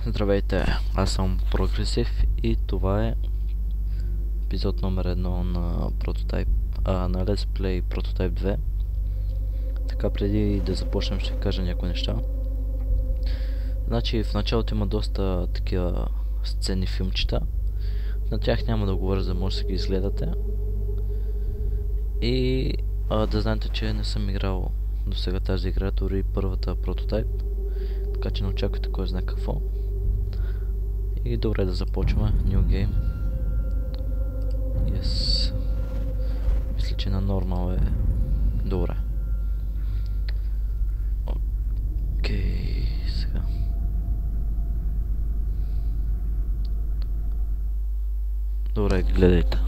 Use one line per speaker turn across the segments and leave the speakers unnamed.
Здравейте, аз съм Прогресив и това е епизод номер 1 на на Let's Play Prototype 2. Така, преди да започнем ще кажа някои неща. Значи в началото има доста такива сцени филмчета. На тях няма да говоря, за може да ги изгледате. И да знаете, че не съм играл до сега тази игра, дори първата Prototype. Така че не очаквайте кой знае какво. И добре, да започваме. New Game. Yes. Мисля, че на нормал е добре. Окей, сега. Добре, гледайте.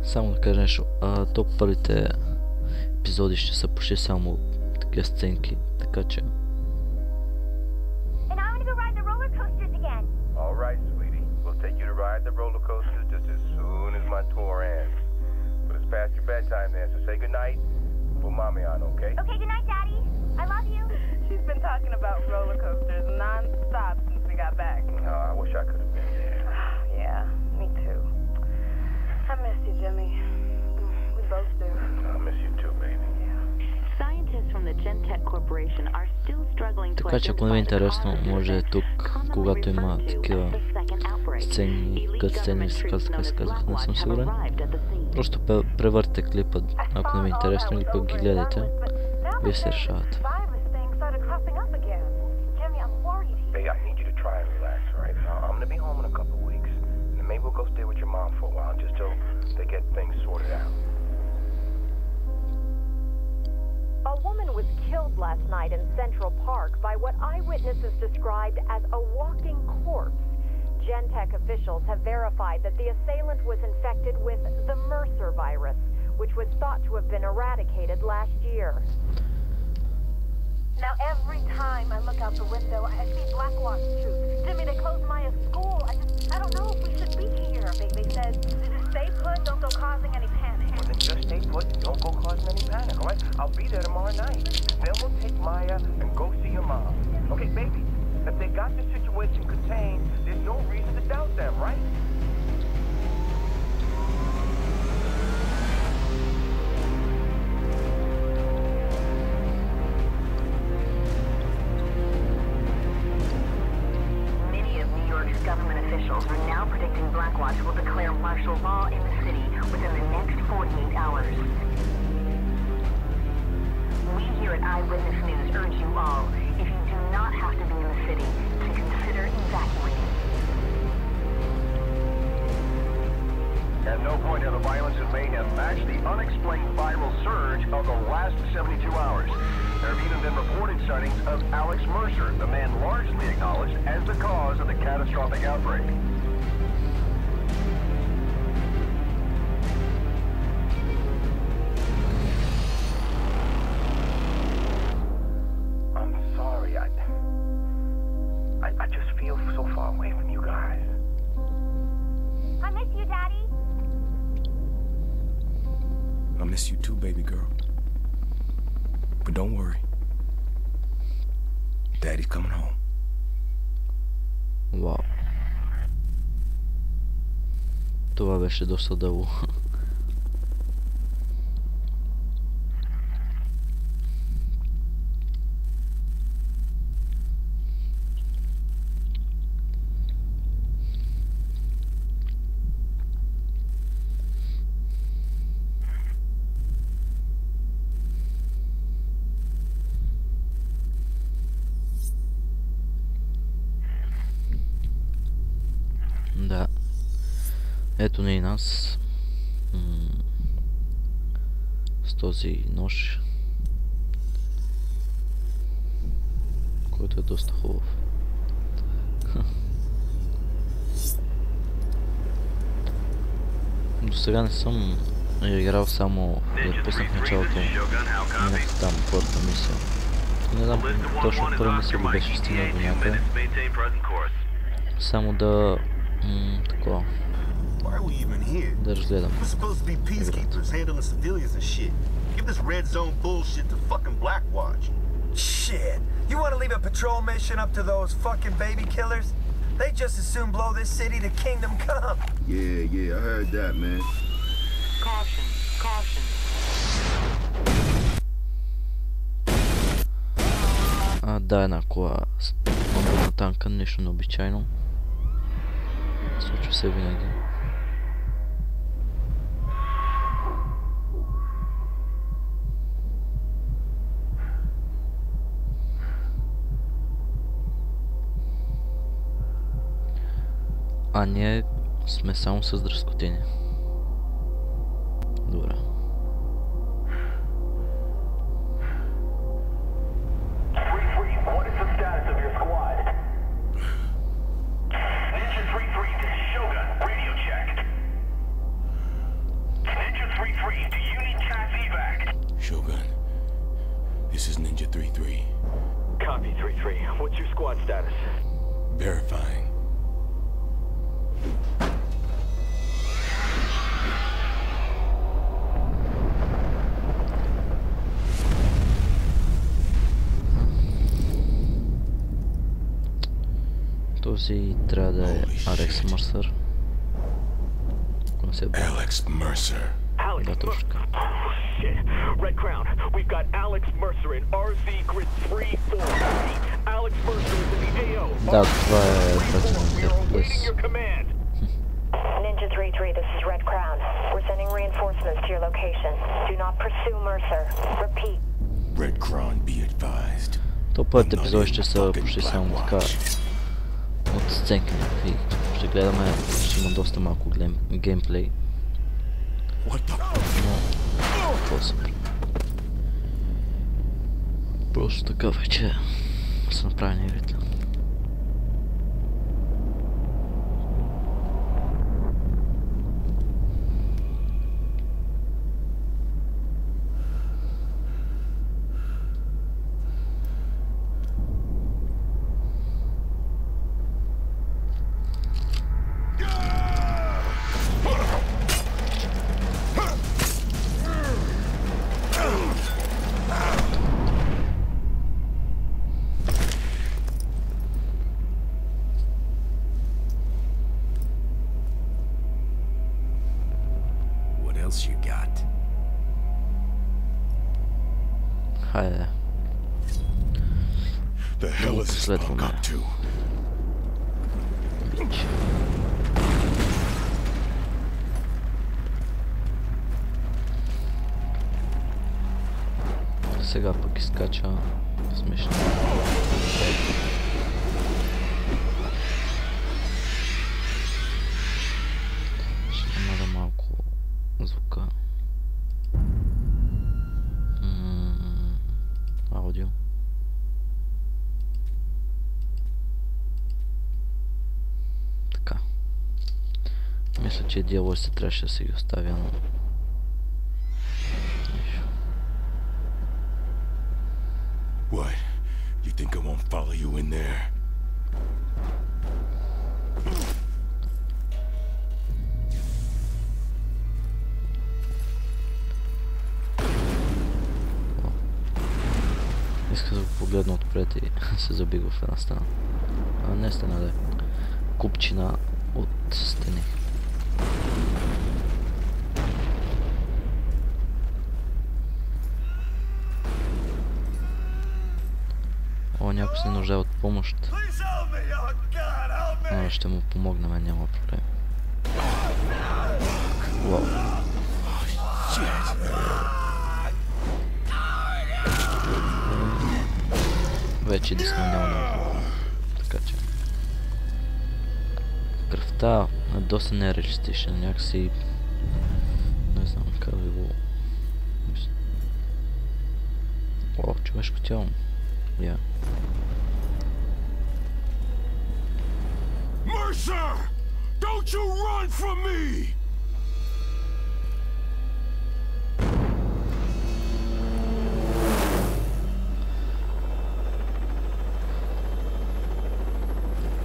Само да кажа нещо. То първите епизоди ще са почти само такива сценки, така че...
Alright, sweetie. We'll take you to ride the roller coasters just as soon as my tour ends. But it's past your bedtime there, so say goodnight. Put mommy on, okay?
Okay, goodnight, Daddy. I love you.
She's been talking about roller coasters non-stop since we got back.
Oh, I wish I could have been there.
Yeah, me too. I miss you, Jimmy. We both do.
I miss you too, baby.
Така че ако не ви е интересно, може тук, когато има такива сцени, кътсцени, така се казах, не съм сигурен. Просто превърте клипа, ако не ви е интересно, или пък ги гледайте. Вие се решавате.
Hey, I need you to try and relax, alright? I'm gonna be home in a couple of weeks. And maybe we'll go stay with your mom for a while, just till they get things sorted out.
A woman was killed last night in Central Park by what eyewitnesses described as a walking corpse. Gentech officials have verified that the assailant was infected with the Mercer virus, which was thought to have been eradicated last year. Now every time I look out the window, I see Blackwatch troops. Jimmy, they closed Maya's school. I don't know if we should be here. They said, just stay put, don't go causing any panic.
Well, then just stay put and don't go causing any panic, alright? I'll be there tomorrow night. Then we'll take Maya and go see your mom. Okay, baby, if they got the situation contained, there's no reason to doubt them, right?
Government officials are now predicting Blackwatch will declare martial law in the city within the next 48 hours. We here at Eyewitness News urge you all, if you do not have to be in the city, to consider evacuating.
At no point have the violence and mayhem matched the unexplained viral surge of the last 72 hours. There have even been reported sightings of Alex Mercer, the man largely acknowledged as the cause of the catastrophic outbreak. I'm sorry, I just feel so far away from you guys.
I miss you, Daddy.
I miss you too, baby girl. But don't worry. Daddy's coming home.
Вау. Това беше доста дълго. Да. Ето ни и нас. С този нож, който е доста хубав. До сега не съм играл, само да пуснах началото. Минах там първата мисия. Не знам точно първа мисия ли беше стигнал до някъде. Само да... такова. да разгледам.
We're supposed to be peacekeepers handling civilians and shit. Give this red zone bullshit to fucking Blackwatch.
Shit. You want to leave a patrol mission up to those fucking baby killers? They just as soon blow this city to Kingdom Come.
Yeah, I heard that, man.
Caution, caution.
Да, една кола. Бомбена танка, нищо необичайно. Случва се винаги. А ние сме само с дръскотини. Добре.
Shogun, this is Ninja 3-3.
Copy, 3-3. What's your squad status?
Verifying.
Този трябва да е Алекс Мърсър.
Alex Mercer.
Да, точно така.
Shit. Red Crown, we've got Alex Mercer in RZ Grid 3-4. Alex Mercer is in the AO.
Да, това е братен
Your command.
Ninja 3-3, this is Red Crown. We're sending reinforcements to your location. Do not pursue Mercer. Repeat.
Red Crown, be advised.
То първите епизоди ще са почти само така от сценки някакви. Ще гледаме, ще има доста малко геймплей. Но това е супер. Просто така вече са направени игрите.
You got?
Хайде.
The hell is this punk up to?
Сега пък изкача смешно. Ще намаля малко звука. Аудио. Така. Мисля, че диалозите трябваше да си ги оставя, но...
What? You think I won't follow you in there?
Исках да го погледна отпред и се заби в една стена. А не стена, да е купчина от стени. О, някой се нуждае от помощ. Но ще му помогнем, няма проблем. Уау. Вече дисна няма много. Така че... Кръвта е доста нереалистична, някакси... Не знам как да го... О, човешко тяло. Я.
Mercer! Don't you run from me!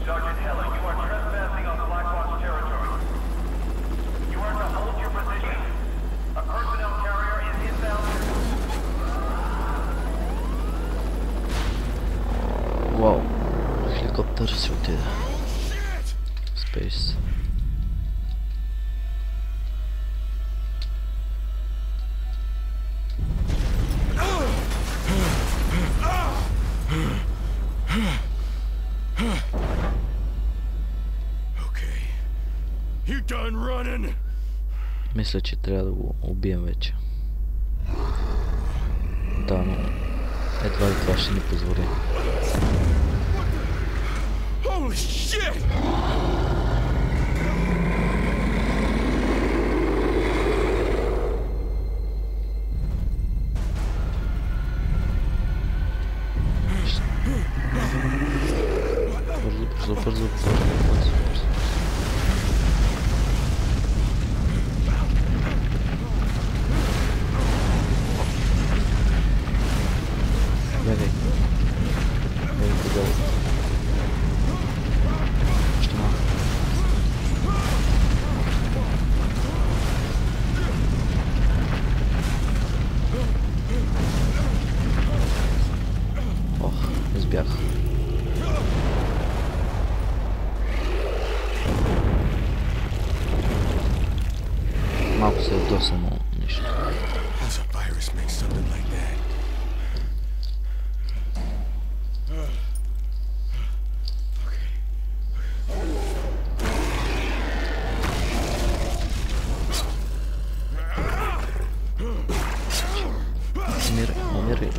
Sergeant Heller, you are trespassing on Blackwatch territory. You are to hold
Space. Мисля, че трябва да го убием вече. Да, но едва ли това ще ни позволи. Бързо. Гледай. Гледай подолу. Още малко. Ох, избях. Малко се вдоса, но нищо. Умирай.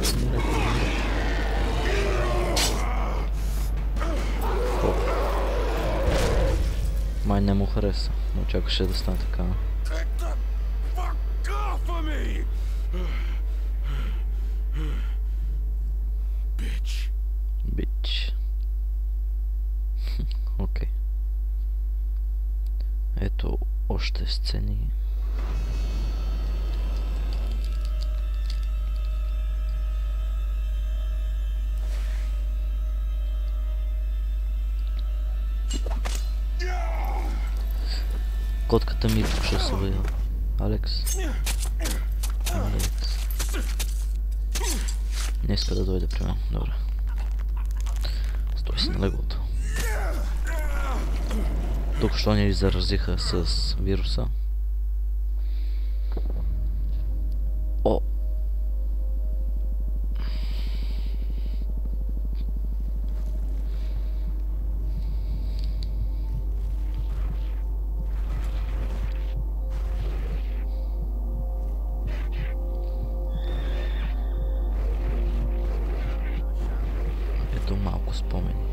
Май не му хареса, но очакваше да стане така. Бич. Окей. Ето още сцени. Котката ми тук ще се бъде. Алекс. Не иска да дойде при мен. Добре. Стой си на леглото. Тук що ни заразиха с вируса. О! Ето малко спомени.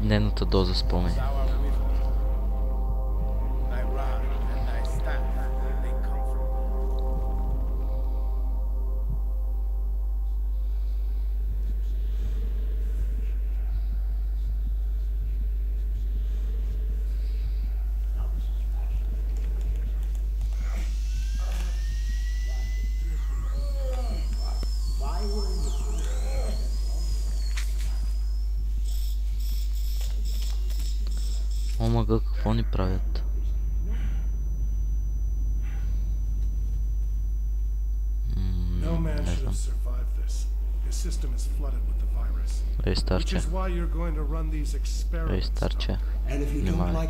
Дневната доза спомени. Омага, какво ни правят? Не знам. Ей, старче. Ей, старче. Внимай.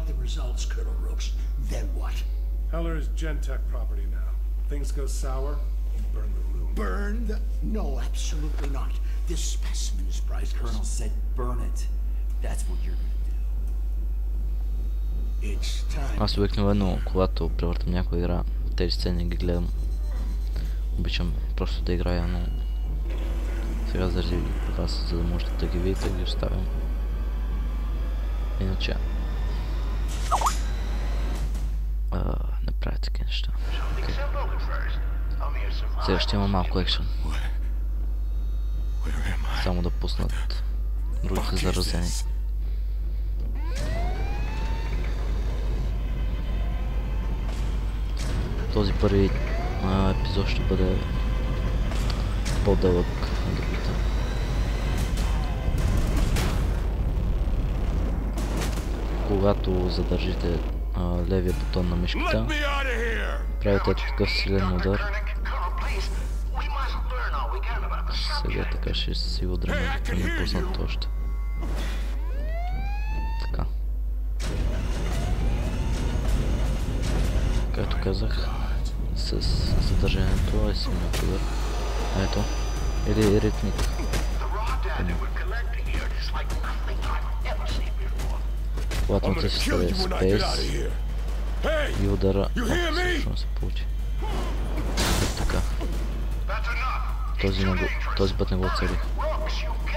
Heller's Gentech property now. Things go sour, you burn the room.
Burn the... No, absolutely not. This specimen is priceless.
Colonel said burn it. That's what you're gonna do.
It's time.
Аз обикновено, когато превъртам някоя игра, тези сцени ги гледам. Обичам просто да играя, но сега заради вас, за да можете да ги видите, ги оставям. Иначе не правя такива неща. Okay. Сега ще има малко екшен. Само да пуснат другите заразени. Този първи епизод ще бъде по-дълъг на другите. Когато задържите левия бутон на мишката, правите такъв силен удар. Сега така ще си удряме, да не пуснат още. Така. казах, с съдържанието е силно кадър. Ето. Или ритмик. Когато се стави спейс и удара, всъщност се получи. Така. Този път не го оцелих.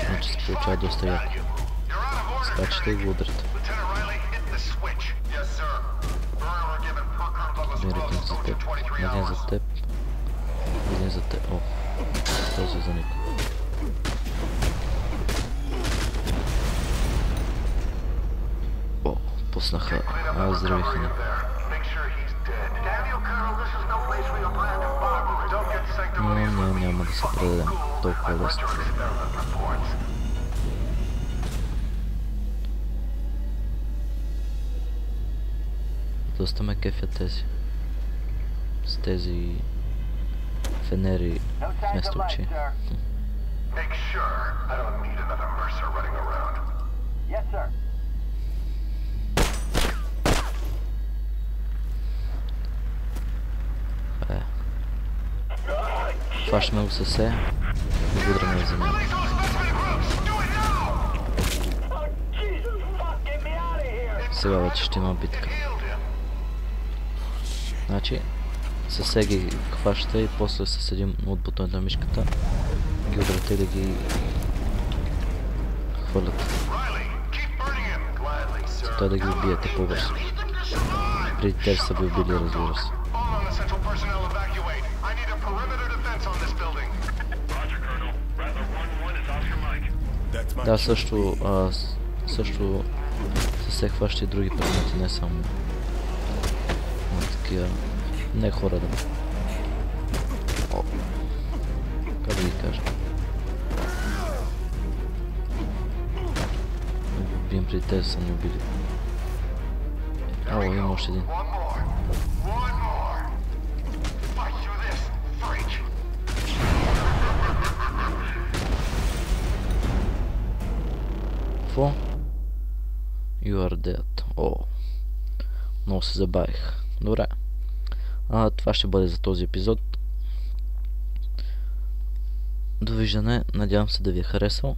Значи се получава доста яко. Скачате и го удрите. Един за теб. Един за теб. Един за теб. О, този за никой. О, пуснаха. Здравиха ни. Но няма да се предадем толкова лесно. Доста ме кефят тези. С тези фенери вместо очи. Фашме го съсе и го удряме в земя. Сега вече ще има битка. Значи, съсе ги хваща и после с един от бутоните на мишката ги удряте и да ги хвърлят. Той да ги убиете по-бързо. Преди те са ви убили, разбира се. Да, също се хваща и други предмети, не само такива, не хора да. О, как да ги кажа? Убием преди те са ни убили. О, има още един. You are dead. О, много се забавих. Добре. Това ще бъде за този епизод. Довиждане. Надявам се да ви е харесал.